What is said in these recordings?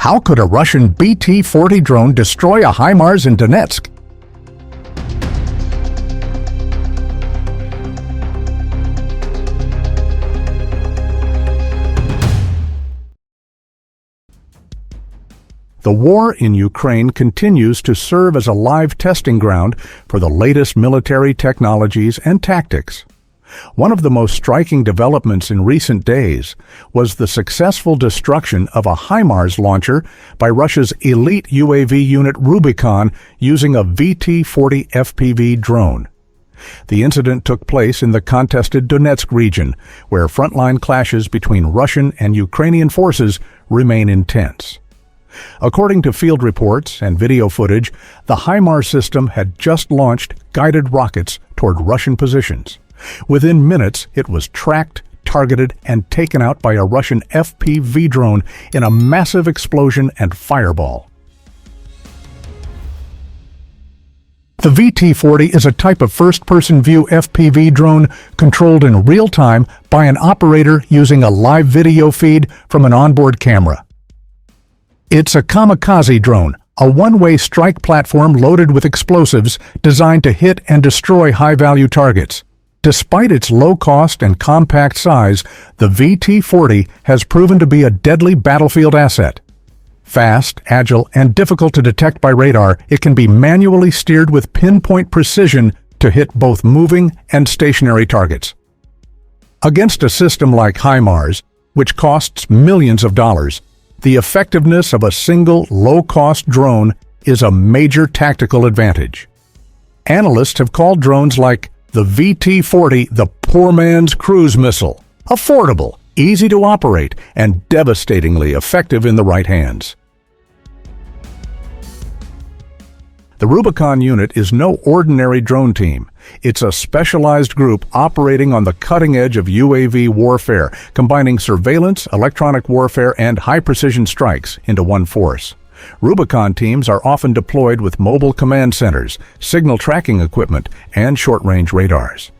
How could a Russian VT-40 drone destroy a HIMARS in Donetsk? The war in Ukraine continues to serve as a live testing ground for the latest military technologies and tactics. One of the most striking developments in recent days was the successful destruction of a HIMARS launcher by Russia's elite UAV unit Rubicon using a VT-40 FPV drone. The incident took place in the contested Donetsk region, where frontline clashes between Russian and Ukrainian forces remain intense. According to field reports and video footage, the HIMARS system had just launched guided rockets toward Russian positions. Within minutes, it was tracked, targeted, and taken out by a Russian FPV drone in a massive explosion and fireball. The VT-40 is a type of first-person view FPV drone controlled in real time by an operator using a live video feed from an onboard camera. It's a kamikaze drone, a one-way strike platform loaded with explosives designed to hit and destroy high-value targets. Despite its low cost and compact size, the VT-40 has proven to be a deadly battlefield asset. Fast, agile, and difficult to detect by radar, it can be manually steered with pinpoint precision to hit both moving and stationary targets. Against a system like HIMARS, which costs millions of dollars, the effectiveness of a single, low-cost drone is a major tactical advantage. Analysts have called drones like the VT-40 the poor man's cruise missile. Affordable, easy to operate, and devastatingly effective in the right hands. The Rubicon Unit is no ordinary drone team. It's a specialized group operating on the cutting edge of UAV warfare, combining surveillance, electronic warfare, and high-precision strikes into one force. Rubicon teams are often deployed with mobile command centers, signal tracking equipment, and short-range radars.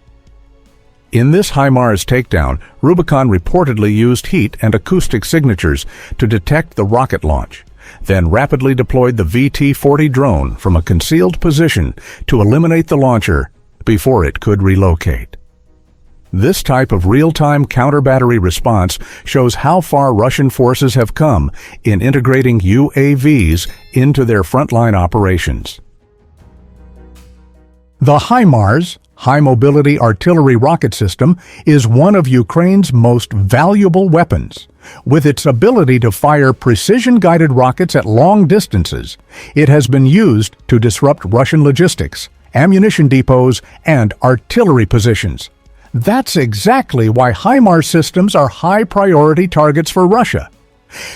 In this HIMARS takedown, Rubicon reportedly used heat and acoustic signatures to detect the rocket launch, then rapidly deployed the VT-40 drone from a concealed position to eliminate the launcher before it could relocate. This type of real-time counter-battery response shows how far Russian forces have come in integrating UAVs into their frontline operations. The HIMARS, High Mobility Artillery Rocket System, is one of Ukraine's most valuable weapons. With its ability to fire precision-guided rockets at long distances, it has been used to disrupt Russian logistics, ammunition depots, and artillery positions. That's exactly why HIMARS systems are high-priority targets for Russia.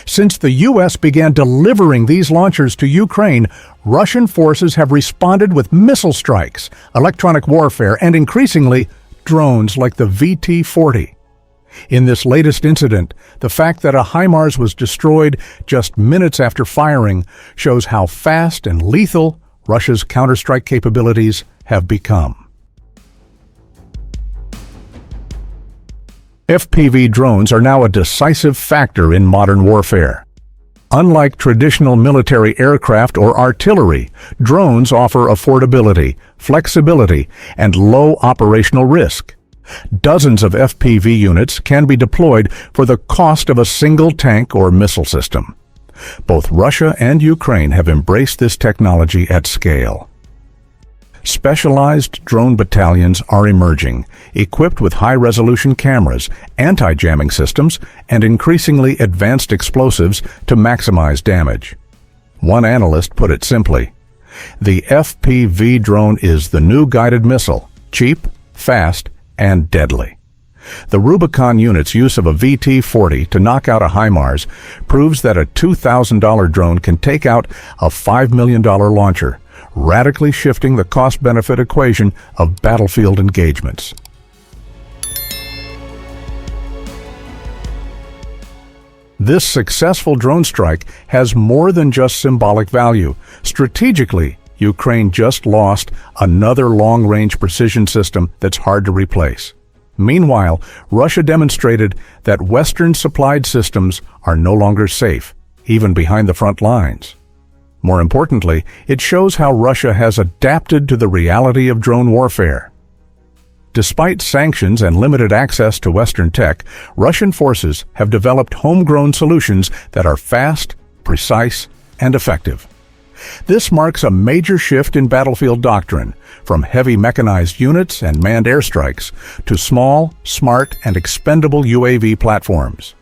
Since the U.S. began delivering these launchers to Ukraine, Russian forces have responded with missile strikes, electronic warfare, and increasingly, drones like the VT-40. In this latest incident, the fact that a HIMARS was destroyed just minutes after firing shows how fast and lethal Russia's counterstrike capabilities have become. FPV drones are now a decisive factor in modern warfare. Unlike traditional military aircraft or artillery, drones offer affordability, flexibility, and low operational risk. Dozens of FPV units can be deployed for the cost of a single tank or missile system. Both Russia and Ukraine have embraced this technology at scale. Specialized drone battalions are emerging, equipped with high-resolution cameras, anti-jamming systems, and increasingly advanced explosives to maximize damage. One analyst put it simply, "The FPV drone is the new guided missile, cheap, fast, and deadly." The Rubicon Unit's use of a VT-40 to knock out a HIMARS proves that a $2,000 drone can take out a $5 million launcher, radically shifting the cost-benefit equation of battlefield engagements. This successful drone strike has more than just symbolic value. Strategically, Ukraine just lost another long-range precision system that's hard to replace. Meanwhile, Russia demonstrated that Western-supplied systems are no longer safe. even behind the front lines. More importantly, it shows how Russia has adapted to the reality of drone warfare. Despite sanctions and limited access to Western tech, Russian forces have developed homegrown solutions that are fast, precise, and effective. This marks a major shift in battlefield doctrine, from heavy mechanized units and manned airstrikes to small, smart, and expendable UAV platforms.